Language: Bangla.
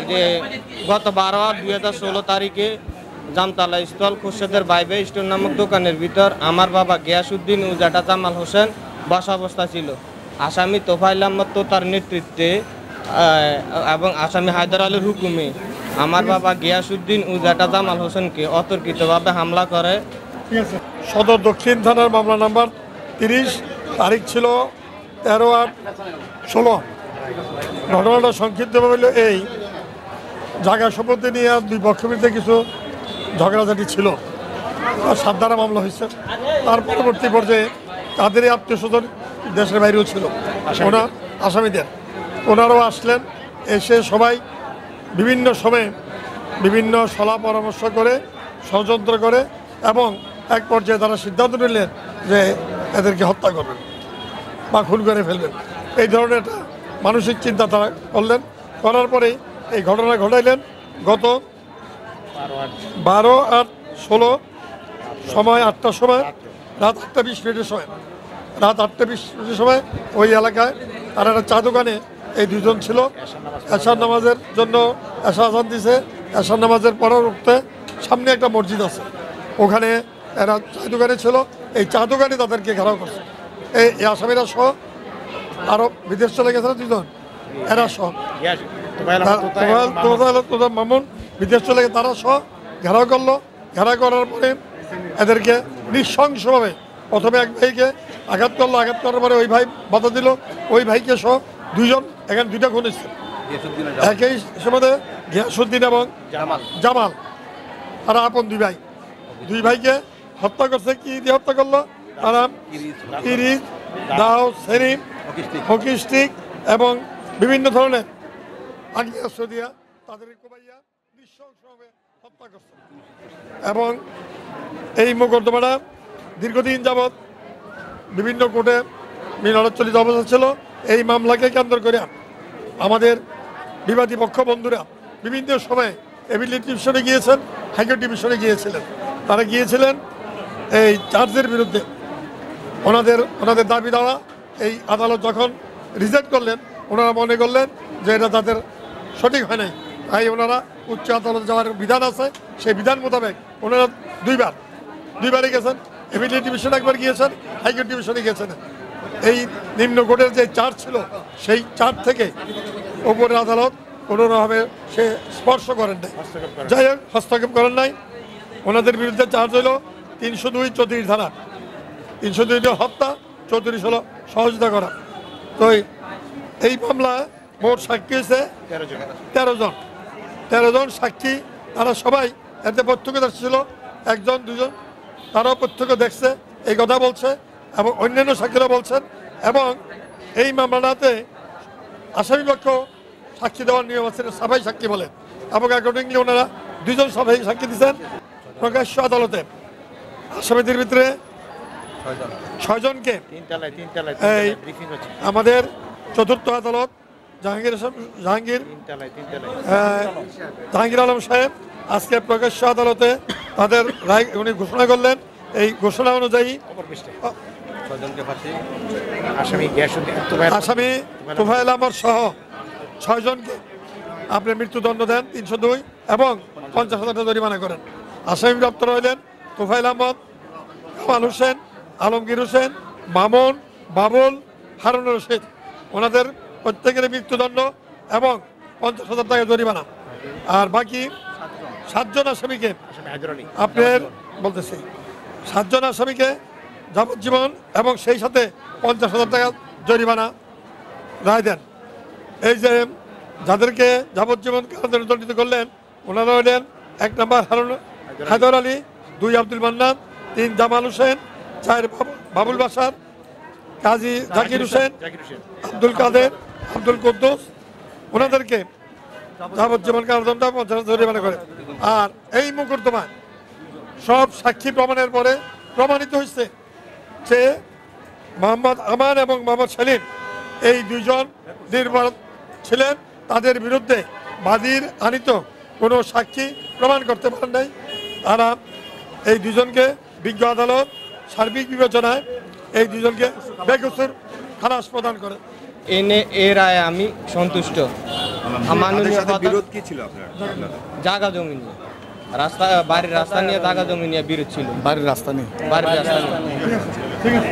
যে গত 12/2016 তারিখে জামতলা স্থল খুরশেদের বাইবে স্টোর নামক দোকানের ভিতর আমার বাবা গিয়াসউদ্দিন ও জ্যাঠা জামাল হোসেন বসা অবস্থা ছিল। আসামি তোফাইল আহমদ তোতার নেতৃত্বে এবং আসামি হায়দার আলীর হুকুমে আমার বাবা গিয়াসউদ্দিন ও জ্যাঠা জামাল হোসেনকে অতর্কিতভাবে হামলা করে। সদর দক্ষিণ থানার মামলা নাম্বার 30, তারিখ ছিল 13/8/16। ঘটনাটা সংক্ষিপ্তভাবে হলো এই, জায়গা সম্পত্তি নিয়ে দুই পক্ষের মধ্যে কিছু ঝগড়াঝাটি ছিল, তার 7 ধারা মামলা হয়েছে। তার পরবর্তী পর্যায়ে তাদেরই আত্মীয় স্বজন দেশের বাইরেও ছিল, আসামিদের ওনারাও আসলেন। এসে সবাই বিভিন্ন সময়ে বিভিন্ন সলা পরামর্শ করে ষড়যন্ত্র করে এবং এক পর্যায়ে তারা সিদ্ধান্ত নিলেন যে এদেরকে হত্যা করবেন বা খুন করে ফেলবেন। এই ধরনের একটা মানসিক চিন্তা তারা করলেন। করার পরেই এই ঘটনা ঘটাইলেন। গত 12/8/16 সময় 8টার সময়, রাত 8:20 সময়, রাত 8:20 সময় ওই এলাকায় তারা একটা চা দোকানে এই দুজন ছিল। এশার নামাজের জন্য এশা আজান দিছে। এশার নামাজের পরের উঠতে সামনে একটা মসজিদ আছে, ওখানে এরা চা দোকানে ছিল। এই চা দোকানে তাদেরকে ঘেরাও করছে। এই আসামিরা সহ আরও বিদেশ চলে গেছে না দুজন, এরা সহ মামুন বিদেশ চলে গেছে, তারা সহ ঘেরাও করলো। ঘেরাও করার পরে এদেরকে নৃশংসভাবে প্রথমে এক ভাইকে আঘাত করলো। আঘাত করার পরে ওই ভাই বাধা দিল। ওই ভাইকে সহ দুজন, এখানে 2টা খুন হয়েছে একই সময়, গিয়াসউদ্দিন এবং জামাল, তারা আপন দুই ভাইকে হত্যা করছে। কি দিয়ে হত্যা করলো? তারা ইরিজ, দাও, সেরিম, হকি স্টিক এবং বিভিন্ন ধরনের আগ্নেয়াস্ত্র দিয়া তাদের কোবাইয়া নৃশংসভাবে হত্যা করছে। এবং এই মোকদ্দমাটা দীর্ঘদিন যাবৎ বিভিন্ন কোর্টে মিলনচলিত অবস্থা ছিল। এই মামলাকে কেন্দ্র করে আমাদের বিবাদী পক্ষ বন্ধুরা বিভিন্ন সময়ে এপিলেট ডিভিশনে গিয়েছেন, হাইকোর্ট ডিভিশনে গিয়েছিলেন। তারা গিয়েছিলেন এই চার্জের বিরুদ্ধে। ওনাদের দাবি দেওয়া এই আদালত যখন রিজেক্ট করলেন, ওনারা মনে করলেন যে এটা তাদের সঠিক হয় নাই। তাই ওনারা উচ্চ আদালত যাওয়ার বিধান আছে, সেই বিধান মোতাবেক ওনারা দুইবারই গেছেন। এপিলেট ডিভিশনে একবার গিয়েছেন, হাইকোর্ট ডিভিশনে গিয়েছেন। এই নিম্ন কোর্টের যে চার্জ ছিল, সেই চার্জ থেকে উপরের আদালত কোনোভাবে সে স্পর্শ করেন নাই, যাই হোক হস্তক্ষেপ করেন নাই। ওনাদের বিরুদ্ধে চার্জ হইল 302 34 ধারা। 302 হত্যা, 34 হলো সহযোগিতা করা। তো এই মামলা মোট সাক্ষী হয়েছে 13 জন সাক্ষী। তারা সবাই এতে প্রত্যক্ষদর্শী ছিল, 1 2 তারাও প্রত্যক্ষ দেখছে, এই কথা বলছে এবং অন্যান্য সাক্ষীরা বলছেন। এবং এই মামলাটাতে আসামি পক্ষ সাক্ষী দেওয়ার নিয়ম আছে, সাফাই সাক্ষী বলে। এবং অ্যাকর্ডিংলি ওনারা 2 জন সাফাই সাক্ষী দিচ্ছেন প্রকাশ্য আদালতে। আসামিদের ভিতরে 6 জনকে এই আমাদের চতুর্থ আদালত জাহাঙ্গীর আলম সাহেব আজকে প্রকাশ্য আদালতে তাদের রায় উনি ঘোষণা করলেন। এই ঘোষণা অনুযায়ী আসামি তোফায়েল আহমদ সহ 6 জনকে আপনি মৃত্যুদণ্ড দেন 302 এবং 50,000 টাকা জরিমানা করেন। আসামি প্রাপ্ত রইলেন তোফায়েল আহমদ, কামাল হোসেন, আলমগীর হোসেন, মামুন, বাবুল, হারুন রশিদ। ওনাদের প্রত্যেকের মৃত্যুদণ্ড এবং 50,000 টাকা জরিমানা। আর বাকি 7 জন আসামিকে আপনার বলতেছি 7 জন আসামিকে যাবজ্জীবন এবং সেই সাথে 50,000 টাকা জরিমানা রায় দেন। এই যে যাদেরকে যাবজ্জীবন কারাদণ্ডে দণ্ডিত করলেন, ওনারা হলেন 1 নম্বর হায়দার আলী, 2 আব্দুল মান্নান, 3 জামাল হোসেন, 4 বাবুল বাসার, কাজী জাকির হোসেন, আব্দুল কাদের, আব্দুল কুদ্দুস। ওনাদেরকে যাবজ্জীবন কারাদণ্ড 50,000 জরিমানা করে। আর এই মোকদ্দমায় সব সাক্ষী প্রমাণের পরে প্রমাণিত হয়েছে যে মোহাম্মদ আমান এবং মোহাম্মদ সেলিম এই 2 জন নির্ভর ছিলেন। তাদের বিরুদ্ধে বাদীর আনিত কোনো সাক্ষী প্রমাণ করতে পারেন নাই। তারা এই 2 জনকে বিজ্ঞ আদালত সার্বিক বিবেচনায় এই 2 জনকে বেকসুর খালাস প্রদান করে। এনে এ রায়ে আমি সন্তুষ্ট। মাননীয় বিরোধ কি ছিল আপনার? জায়গা জমি নিয়ে, রাস্তা বাড়ির রাস্তা নিয়ে জায়গা জমি নিয়ে বিরোধ ছিল। বাড়ির রাস্তা নেই। বাড়ির রাস্তা নিয়ে। ঠিক আছে।